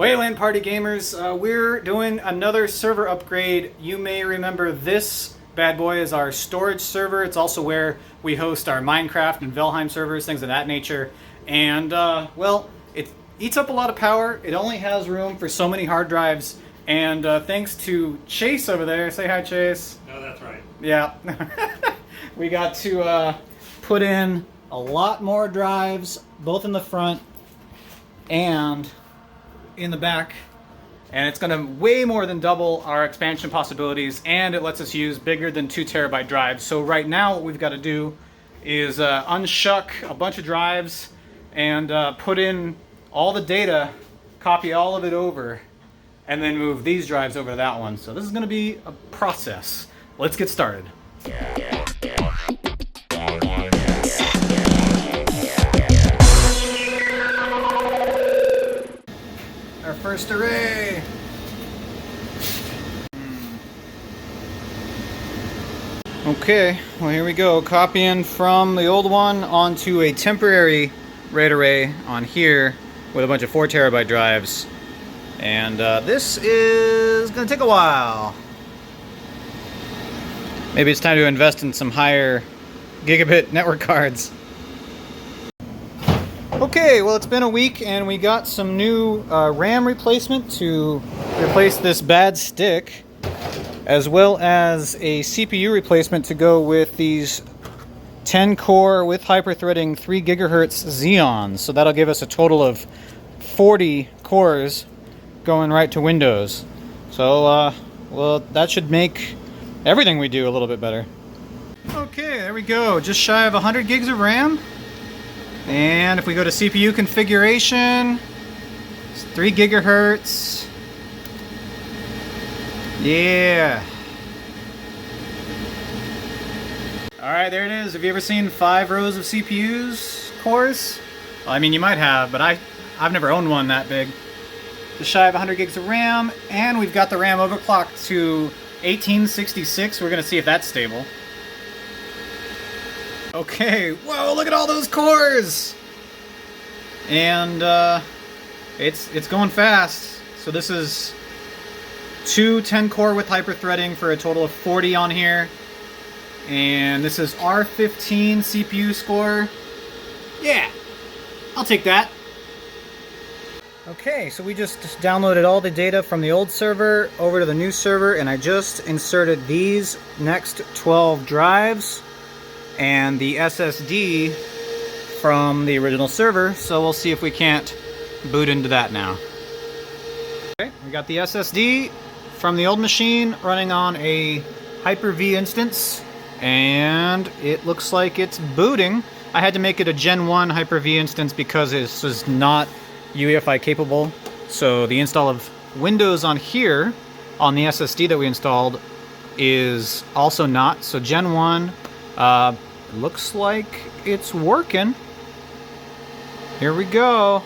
Wayland Party Gamers, we're doing another server upgrade. You may remember this bad boy is our storage server. It's also where we host our Minecraft and Valheim servers, things of that nature. And, well, it eats up a lot of power. It only has room for so many hard drives. And thanks to Chase over there, say hi, Chase. Oh, that's right. Yeah. We got to put in a lot more drives, both in the front and in the back, and it's going to way more than double our expansion possibilities, and it lets us use bigger than 2 terabyte drives. So right now what we've got to do is unshuck a bunch of drives and put in all the data, copy all of it over, and then move these drives over to that one. So this is going to be a process. Let's get started. Our first array. Okay, well here we go. Copying from the old one onto a temporary RAID array on here with a bunch of 4 terabyte drives. And this is gonna take a while. Maybe it's time to invest in some higher gigabit network cards. Okay, well it's been a week and we got some new RAM replacement to replace this bad stick, as well as a CPU replacement to go with these 10 core with hyperthreading 3 gigahertz Xeons. So that'll give us a total of 40 cores going right to Windows. So, well, that should make everything we do a little bit better. Okay, there we go. Just shy of 100 gigs of RAM. And if we go to CPU configuration, it's 3 gigahertz. Yeah. Alright, there it is. Have you ever seen 5 rows of CPUs cores? Well, I mean, you might have, but I've never owned one that big. Just shy of 100 gigs of RAM, and we've got the RAM overclocked to 1866. We're going to see if that's stable. Okay, whoa, look at all those cores! And it's going fast. So this is 2 10 core with hyperthreading for a total of 40 on here. And this is R15 CPU score. Yeah, I'll take that. Okay, so we just downloaded all the data from the old server over to the new server, and I just inserted these next 12 drives and the SSD from the original server, so we'll see if we can't boot into that now. Okay, we got the SSD from the old machine running on a Hyper-V instance, and it looks like it's booting. I had to make it a Gen 1 Hyper-V instance because this was not UEFI capable, so the install of Windows on here, on the SSD that we installed, is also not. So Gen 1, looks like it's working. Here we go.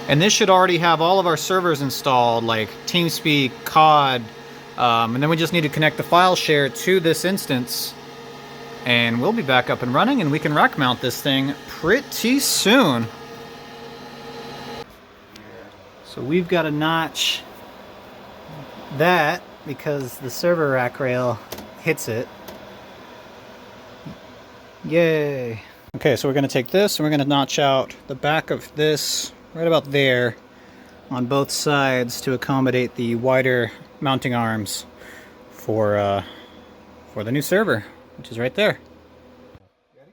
And this should already have all of our servers installed, like TeamSpeak, COD, and then we just need to connect the file share to this instance, and we'll be back up and running, and we can rack mount this thing pretty soon. So we've got to notch that because the server rack rail hits it. Yay. Okay, so we're going to take this and we're going to notch out the back of this right about there on both sides to accommodate the wider mounting arms for the new server, which is right there. Ready?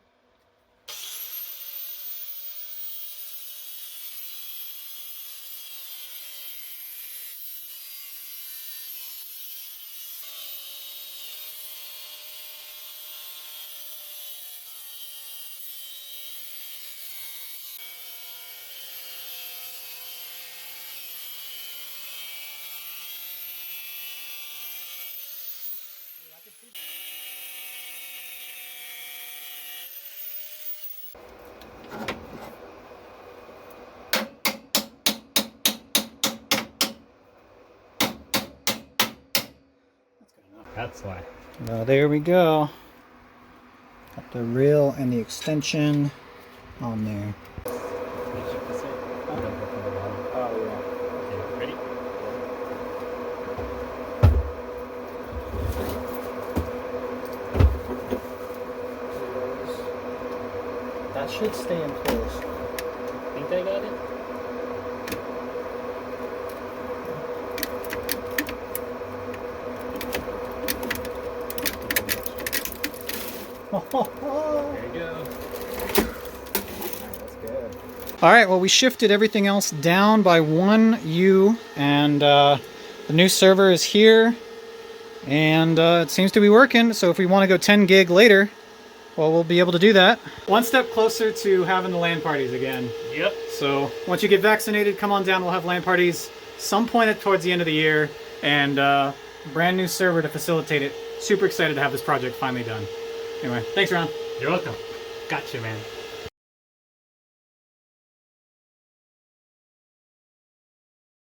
That's why. There we go. Got the reel and the extension on there. That should stay in place. Think I got it? There you go. That's good. All right, well, we shifted everything else down by 1 U, and the new server is here, and it seems to be working. So if we want to go 10 gig later, well, we'll be able to do that. One step closer to having the LAN parties again. Yep. So once you get vaccinated, come on down. We'll have LAN parties some point towards the end of the year, and brand new server to facilitate it. Super excited to have this project finally done. Anyway, thanks, Ron. You're welcome. Gotcha, man.